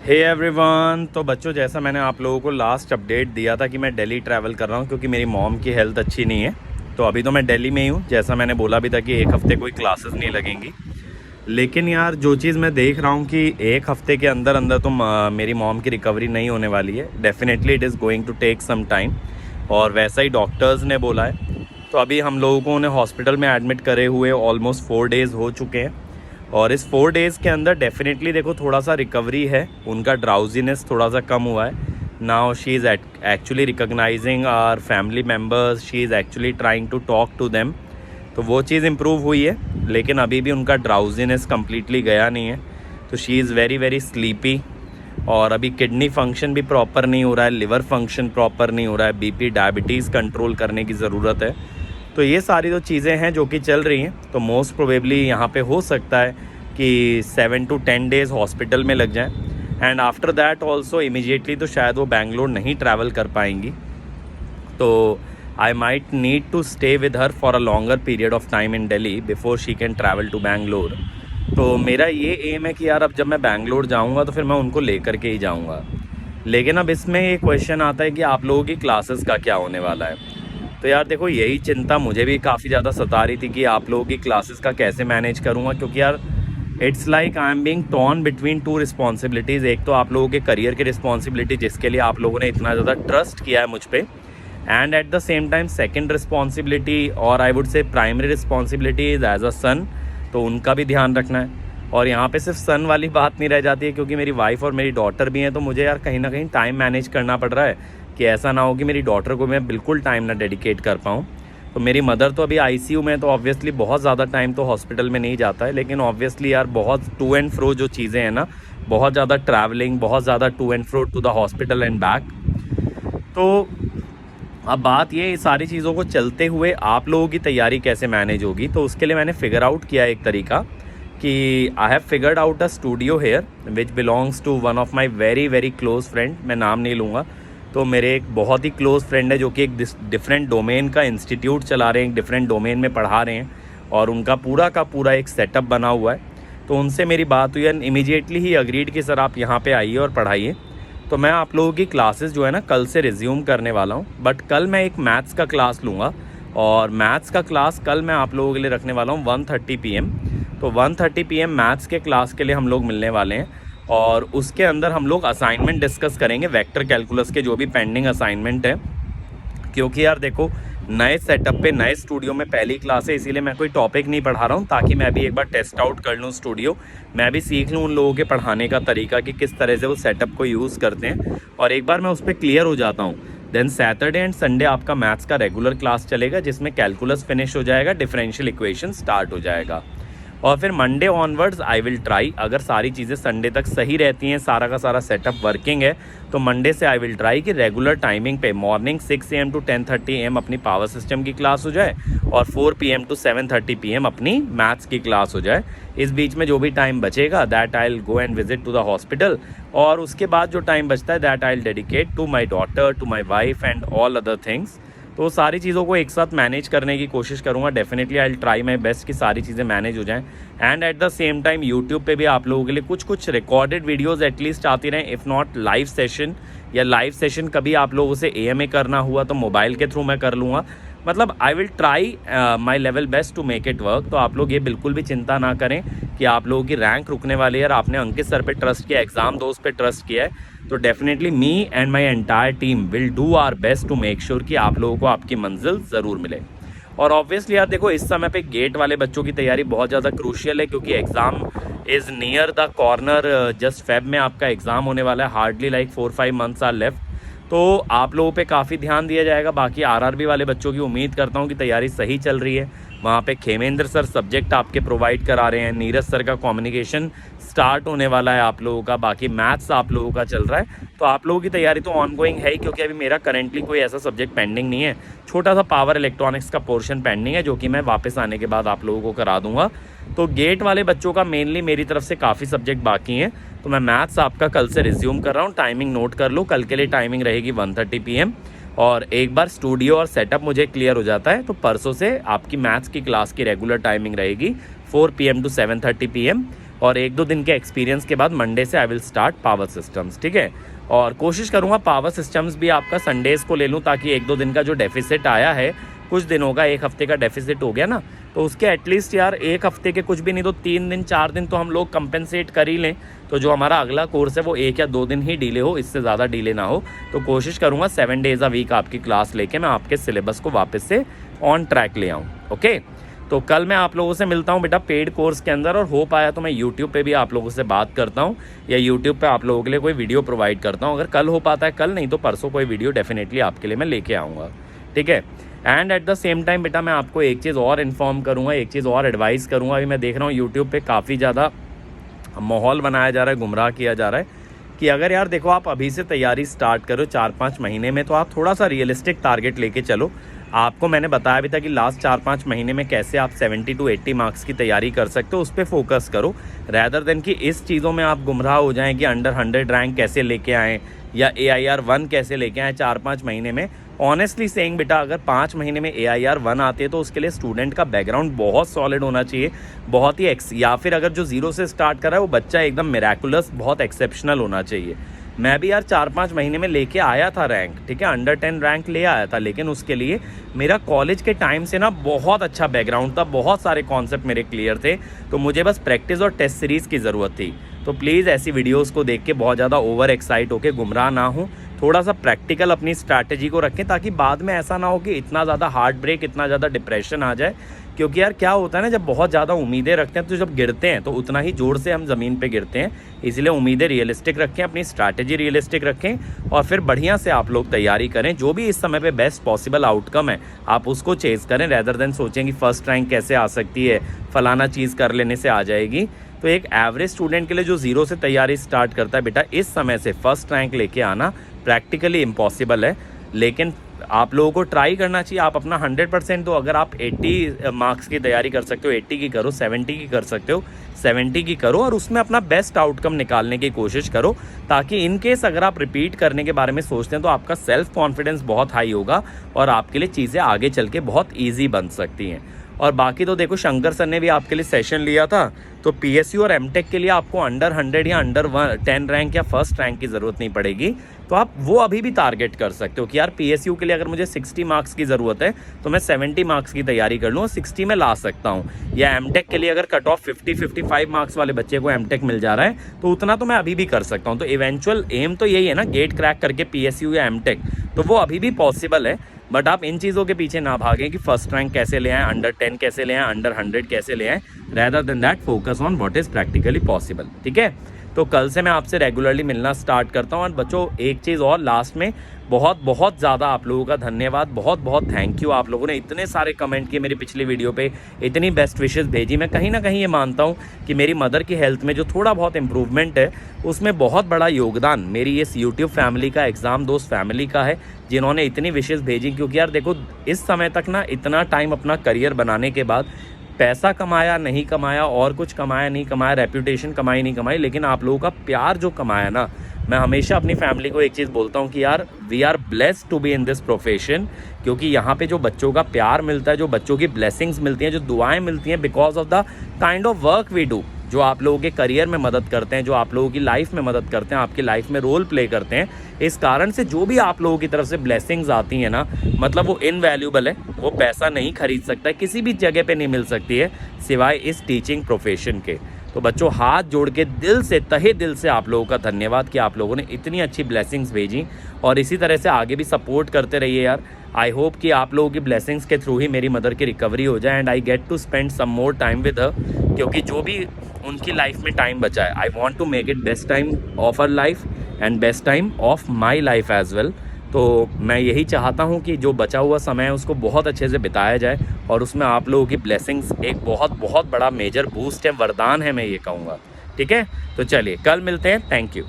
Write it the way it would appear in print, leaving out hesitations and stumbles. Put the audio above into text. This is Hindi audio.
Hey everyone. तो बच्चों, जैसा मैंने आप लोगों को लास्ट अपडेट दिया था कि मैं दिल्ली ट्रैवल कर रहा हूँ क्योंकि मेरी मॉम की हेल्थ अच्छी नहीं है। तो अभी तो मैं दिल्ली में ही हूँ। जैसा मैंने बोला भी था कि एक हफ़्ते कोई क्लासेस नहीं लगेंगी। लेकिन यार, जो चीज़ मैं देख रहा हूँ कि एक हफ़्ते के अंदर अंदर तो मेरी मॉम की रिकवरी नहीं होने वाली है। Definitely it is going to take some time, और वैसा ही डॉक्टर्स ने बोला है। तो अभी हम लोगों को उन्हें हॉस्पिटल में एडमिट करे हुए ऑलमोस्ट 4 डेज़ हो चुके हैं, और इस 4 डेज़ के अंदर डेफिनेटली देखो थोड़ा सा रिकवरी है। उनका ड्राउजीनेस थोड़ा सा कम हुआ है। Now she is actually recognising our family members, she is actually trying to talk to them. तो वो चीज़ इम्प्रूव हुई है, लेकिन अभी भी उनका ड्राउजीनेस कम्प्लीटली गया नहीं है। तो she is very very sleepy, और अभी किडनी फंक्शन भी प्रॉपर नहीं हो रहा है, लिवर फंक्शन प्रॉपर नहीं हो रहा है, बीपी डायबिटीज़ कंट्रोल करने की ज़रूरत है। तो ये सारी जो चीज़ें हैं जो कि चल रही हैं, तो मोस्ट प्रोबेबली यहाँ पे हो सकता है कि 7 to 10 डेज़ हॉस्पिटल में लग जाएं, and after that also immediately तो शायद वो बैंगलोर नहीं ट्रैवल कर पाएंगी। तो I might need to stay with her for a longer period of time in Delhi before she can travel to Bangalore. तो मेरा ये एम है कि यार, अब जब मैं बैंगलोर जाऊँगा तो फिर मैं उनको लेकर के ही जाऊँगा। लेकिन अब इसमें ये क्वेश्चन आता है कि आप लोगों की क्लासेस का क्या होने वाला है। तो यार देखो, यही चिंता मुझे भी काफ़ी ज़्यादा सता रही थी कि आप लोगों की क्लासेस का कैसे मैनेज करूँगा, क्योंकि यार it's like I am being torn between 2 responsibilities. एक तो आप लोगों के करियर की रिस्पॉन्सिबिलिटी, जिसके लिए आप लोगों ने इतना ज़्यादा ट्रस्ट किया है मुझ पर, and at the same time second responsibility, और I would say primary responsibility is as a son. तो उनका भी ध्यान रखना है। और यहाँ पे सिर्फ सन वाली बात नहीं रह जाती है, क्योंकि मेरी वाइफ और मेरी डॉटर भी हैं। तो मुझे यार कहीं ना कहीं टाइम मैनेज करना पड़ रहा है कि ऐसा ना हो कि मेरी डॉटर को मैं बिल्कुल टाइम ना डेडिकेट कर पाऊँ। तो मेरी मदर तो अभी आईसीयू में, तो ऑब्वियसली बहुत ज़्यादा टाइम तो हॉस्पिटल में नहीं जाता है। लेकिन ऑब्वियसली यार, बहुत टू एंड फ्रो जो चीज़ें हैं ना, बहुत ज़्यादा ट्रैवलिंग, बहुत ज़्यादा to and fro to the hospital and back. तो अब बात ये सारी चीज़ों को चलते हुए आप लोगों की तैयारी कैसे मैनेज होगी। तो उसके लिए मैंने फिगर आउट किया एक तरीका कि I have figured out a studio here which belongs to one of my very very close friend. मैं नाम नहीं लूँगा। तो मेरे एक बहुत ही क्लोज फ्रेंड है जो कि एक डिफरेंट डोमेन का इंस्टीट्यूट चला रहे हैं, एक डिफरेंट डोमेन में पढ़ा रहे हैं, और उनका पूरा का पूरा एक सेटअप बना हुआ है। तो उनसे मेरी बात हुई, एंड इमीडिएटली ही अग्रीड कि सर आप यहाँ पे आइए और पढ़ाइए। तो मैं आप लोगों की क्लासेस जो है ना, कल से रिज्यूम करने वाला हूँ। बट कल मैं एक मैथ्स का क्लास लूँगा, और मैथ्स का क्लास कल मैं आप लोगों के लिए रखने वाला हूँ 1:30 PM। तो 1:30 PM मैथ्स के क्लास के लिए हम लोग मिलने वाले हैं, और उसके अंदर हम लोग असाइनमेंट डिस्कस करेंगे, वेक्टर कैलकुलस के जो भी पेंडिंग असाइनमेंट है। क्योंकि यार देखो, नए सेटअप पे, नए स्टूडियो में पहली क्लास है, इसीलिए मैं कोई टॉपिक नहीं पढ़ा रहा हूँ, ताकि मैं भी एक बार टेस्ट आउट कर लूँ स्टूडियो, मैं भी सीख लूँ उन लोगों के पढ़ाने का तरीका कि किस तरह से वो सेटअप को यूज़ करते हैं। और एक बार मैं उस पर क्लियर हो जाता हूँ, देन सैटरडे एंड संडे आपका मैथ्स का रेगुलर क्लास चलेगा, जिसमें कैलकुलस फिनिश हो जाएगा, डिफरेंशियल इक्वेशन स्टार्ट हो जाएगा। और फिर Monday onwards I will try, अगर सारी चीज़ें संडे तक सही रहती हैं, सारा का सारा सेटअप वर्किंग है, तो मंडे से आई विल ट्राई कि रेगुलर टाइमिंग पे मॉर्निंग 6 AM to 10:30 AM अपनी पावर सिस्टम की क्लास हो जाए, और 4 PM to 7:30 PM अपनी मैथ्स की क्लास हो जाए। इस बीच में जो भी टाइम बचेगा, that I will go and visit to the hospital, और उसके बाद जो टाइम बचता है, that I will dedicate to my daughter, to my wife and all other things. तो सारी चीज़ों को एक साथ मैनेज करने की कोशिश करूँगा। Definitely I will try my best कि सारी चीज़ें मैनेज हो जाएं, and at the same time YouTube पे भी आप लोगों के लिए कुछ रिकॉर्डेड वीडियोस एटलीस्ट आती रहें, इफ़ नॉट लाइव सेशन, या लाइव सेशन कभी आप लोगों से AMA करना हुआ तो मोबाइल के थ्रू मैं कर लूँगा। मतलब I will try my level best to make it work. तो आप लोग ये बिल्कुल भी चिंता ना करें कि आप लोगों की रैंक रुकने वाली है। यार, आपने अंकित सर पे ट्रस्ट किया, एग्ज़ाम दोस्त पे ट्रस्ट किया है, तो definitely me and my entire team will do our best to make sure कि आप लोगों को आपकी मंजिल ज़रूर मिले। और ऑब्वियसली यार देखो, इस समय पे गेट वाले बच्चों की तैयारी बहुत ज़्यादा क्रूशियल है, क्योंकि exam is near the corner. Just Feb में आपका एग्ज़ाम होने वाला है, hardly like 4-5 months are left. तो आप लोगों पे काफ़ी ध्यान दिया जाएगा। बाकी RRB वाले बच्चों की उम्मीद करता हूँ कि तैयारी सही चल रही है। वहाँ पे खेमेंद्र सर सब्जेक्ट आपके प्रोवाइड करा रहे हैं, नीरज सर का कम्युनिकेशन स्टार्ट होने वाला है आप लोगों का, बाकी मैथ्स आप लोगों का चल रहा है। तो आप लोगों की तैयारी तो ऑनगोइंग है ही, क्योंकि अभी मेरा करेंटली कोई ऐसा सब्जेक्ट पेंडिंग नहीं है। छोटा सा पावर इलेक्ट्रॉनिक्स का पोर्शन पेंडिंग है, जो कि मैं वापस आने के बाद आप लोगों को करा दूंगा। तो गेट वाले बच्चों का मेनली मेरी तरफ से काफ़ी सब्जेक्ट बाकी हैं। तो मैं मैथ्स आपका कल से रिज्यूम कर रहा हूँ। टाइमिंग नोट कर लो, कल के लिए टाइमिंग रहेगी 1:30 PM। और एक बार स्टूडियो और सेटअप मुझे क्लियर हो जाता है, तो परसों से आपकी मैथ्स की क्लास की रेगुलर टाइमिंग रहेगी 4 PM to 7:30 PM। और 1-2 दिन के एक्सपीरियंस के बाद मंडे से I will start power systems, ठीक है। और कोशिश करूँगा पावर सिस्टम्स भी आपका संडेज़ को ले लूँ, ताकि 1-2 दिन का जो डेफिसिट आया है, कुछ दिनों का 1 हफ्ते का डेफिसिट हो गया ना, तो उसके एटलीस्ट यार 1 हफ्ते के कुछ भी नहीं तो 3 दिन 4 दिन तो हम लोग कंपेंसेट कर ही लें, तो जो हमारा अगला कोर्स है वो 1 या 2 दिन ही डिले हो, इससे ज़्यादा डिले ना हो। तो कोशिश करूँगा 7 डेज़ अ वीक आपकी क्लास लेके मैं आपके सिलेबस को वापस से ऑन ट्रैक ले आऊँ। ओके, तो कल मैं आप लोगों से मिलता हूँ बेटा पेड कोर्स के अंदर, और हो पाया तो मैं यूट्यूब पे भी आप लोगों से बात करता हूँ, या यूट्यूब पे आप लोगों के लिए कोई वीडियो प्रोवाइड करता हूँ। अगर कल हो पाता है कल, नहीं तो परसों कोई वीडियो डेफिनेटली आपके लिए मैं लेके आऊँगा, ठीक है। And at the same time बेटा मैं आपको एक चीज़ और इन्फॉर्म करूँगा, एक चीज़ और एडवाइस करूँगा। अभी मैं देख रहा हूँ यूट्यूब पे काफ़ी ज़्यादा माहौल बनाया जा रहा है, गुमराह किया जा रहा है कि अगर यार देखो आप अभी से तैयारी स्टार्ट करो 4-5 महीने में, तो आप थोड़ा सा रियलिस्टिक टारगेट लेके चलो। आपको मैंने बताया भी था कि लास्ट 4-5 महीने में कैसे आप 70 to 80 मार्क्स की तैयारी कर सकते हो, उस पर फोकस करो, रैदर देन कि इस चीज़ों में आप गुमराह हो जाएं कि अंडर 100 रैंक कैसे लेके आएँ या AIR 1 कैसे लेके आएँ 4-5 महीने में। ऑनेस्टली सेइंग बेटा, अगर 5 महीने में AIR 1 आते हैं तो उसके लिए स्टूडेंट का बैकग्राउंड बहुत सॉलिड होना चाहिए, बहुत ही या फिर अगर जो 0 से स्टार्ट कर रहा है वो बच्चा एकदम मिराकुलस, बहुत एक्सेप्शनल होना चाहिए। मैं भी यार 4-5 महीने में लेके आया था रैंक, ठीक है, अंडर 10 रैंक ले आया था, लेकिन उसके लिए मेरा कॉलेज के टाइम से ना बहुत अच्छा बैकग्राउंड था, बहुत सारे कॉन्सेप्ट मेरे क्लियर थे, तो मुझे बस प्रैक्टिस और टेस्ट सीरीज़ की ज़रूरत थी। तो प्लीज़ ऐसी वीडियोस को देख के बहुत ज़्यादा ओवर एक्साइट होकर गुमराह ना हो, थोड़ा सा प्रैक्टिकल अपनी स्ट्रैटेजी को रखें, ताकि बाद में ऐसा ना हो कि इतना ज़्यादा हार्ट ब्रेक, इतना ज़्यादा डिप्रेशन आ जाए। क्योंकि यार क्या होता है ना, जब बहुत ज़्यादा उम्मीदें रखते हैं तो जब गिरते हैं तो उतना ही जोर से हम ज़मीन पे गिरते हैं। इसलिए उम्मीदें रियलिस्टिक रखें, अपनी स्ट्रैटेजी रियलिस्टिक रखें, और फिर बढ़िया से आप लोग तैयारी करें। जो भी इस समय पे बेस्ट पॉसिबल आउटकम है आप उसको चेज़ करें, रैदर देन सोचें कि फर्स्ट रैंक कैसे आ सकती है, फलाना चीज़ कर लेने से आ जाएगी। तो एक एवरेज स्टूडेंट के लिए जो 0 से तैयारी स्टार्ट करता है बेटा, इस समय से फर्स्ट रैंक लेके आना प्रैक्टिकली इम्पॉसिबल है, लेकिन आप लोगों को ट्राई करना चाहिए। आप अपना 100% दो। अगर आप 80 मार्क्स की तैयारी कर सकते हो, 80 की करो, 70 की कर सकते हो, 70 की करो, और उसमें अपना बेस्ट आउटकम निकालने की कोशिश करो, ताकि इन केस अगर आप रिपीट करने के बारे में सोचते हैं तो आपका सेल्फ कॉन्फिडेंस बहुत हाई होगा और आपके लिए चीज़ें आगे चल के बहुत ईजी बन सकती हैं। और बाकी तो देखो, शंकर सर ने भी आपके लिए सेशन लिया था, तो PSU और MTech के लिए आपको अंडर 100 या अंडर 10 रैंक या फर्स्ट रैंक की ज़रूरत नहीं पड़ेगी। तो आप वो अभी भी टारगेट कर सकते हो कि यार PSU के लिए अगर मुझे 60 मार्क्स की ज़रूरत है तो मैं 70 मार्क्स की तैयारी कर लूँ और 60 में ला सकता हूँ। या MTech के लिए अगर कट ऑफ 50-55 मार्क्स वाले बच्चे को MTech मिल जा रहा है तो उतना तो मैं अभी भी कर सकता हूँ। तो इवेंचुअल एम तो यही है ना, गेट क्रैक करके PSU या MTech, तो वो अभी भी पॉसिबल है। बट आप इन चीज़ों के पीछे ना भागें कि फर्स्ट रैंक कैसे ले आएँ, अंडर 10 कैसे ले आएँ, अंडर 100 कैसे ले आएँ। Rather than that focus on what is practically possible. ठीक है, तो कल से मैं आपसे रेगुलरली मिलना स्टार्ट करता हूँ। और बच्चों, एक चीज़ और लास्ट में, बहुत बहुत ज़्यादा आप लोगों का धन्यवाद, बहुत बहुत थैंक यू। आप लोगों ने इतने सारे कमेंट किए मेरी पिछली वीडियो पे, इतनी बेस्ट विशेस भेजी। मैं कहीं ना कहीं ये मानता हूँ कि मेरी मदर की हेल्थ में जो थोड़ा बहुत इम्प्रूवमेंट है उसमें बहुत बड़ा योगदान मेरी इस यूट्यूब फैमिली का, एग्ज़ाम दोस्त फैमिली का है, जिन्होंने इतनी विशेस भेजी। क्योंकि यार देखो, इस समय तक ना इतना टाइम अपना करियर बनाने के बाद पैसा कमाया नहीं कमाया, और कुछ कमाया नहीं कमाया, रेप्यूटेशन कमाई नहीं कमाई, लेकिन आप लोगों का प्यार जो कमाया ना, मैं हमेशा अपनी फैमिली को एक चीज़ बोलता हूँ कि यार we are blessed to be in this profession. क्योंकि यहाँ पे जो बच्चों का प्यार मिलता है, जो बच्चों की ब्लेसिंग्स मिलती हैं, जो दुआएं मिलती हैं, because of the kind of work we do, जो आप लोगों के करियर में मदद करते हैं, जो आप लोगों की लाइफ में मदद करते हैं, आपकी लाइफ में रोल प्ले करते हैं, इस कारण से जो भी आप लोगों की तरफ से ब्लेसिंग्स आती हैं ना, मतलब वो इनवैल्यूएबल है, वो पैसा नहीं खरीद सकता है, किसी भी जगह पे नहीं मिल सकती है सिवाय इस टीचिंग प्रोफेशन के। तो बच्चों, हाथ जोड़ के दिल से, तहे दिल से आप लोगों का धन्यवाद कि आप लोगों ने इतनी अच्छी ब्लेसिंग्स भेजी, और इसी तरह से आगे भी सपोर्ट करते रहिए यार। आई होप कि आप लोगों की ब्लेसिंग्स के थ्रू ही मेरी मदर की रिकवरी हो जाए and I get to spend some more time with her. क्योंकि जो भी उनकी लाइफ में टाइम बचा है, I want to make it best time of her life and best time of my life as well. तो मैं यही चाहता हूँ कि जो बचा हुआ समय है उसको बहुत अच्छे से बिताया जाए, और उसमें आप लोगों की ब्लेसिंग्स एक बहुत बहुत बड़ा मेजर बूस्ट है, वरदान है, मैं ये कहूँगा। ठीक है, तो चलिए कल मिलते हैं। Thank you.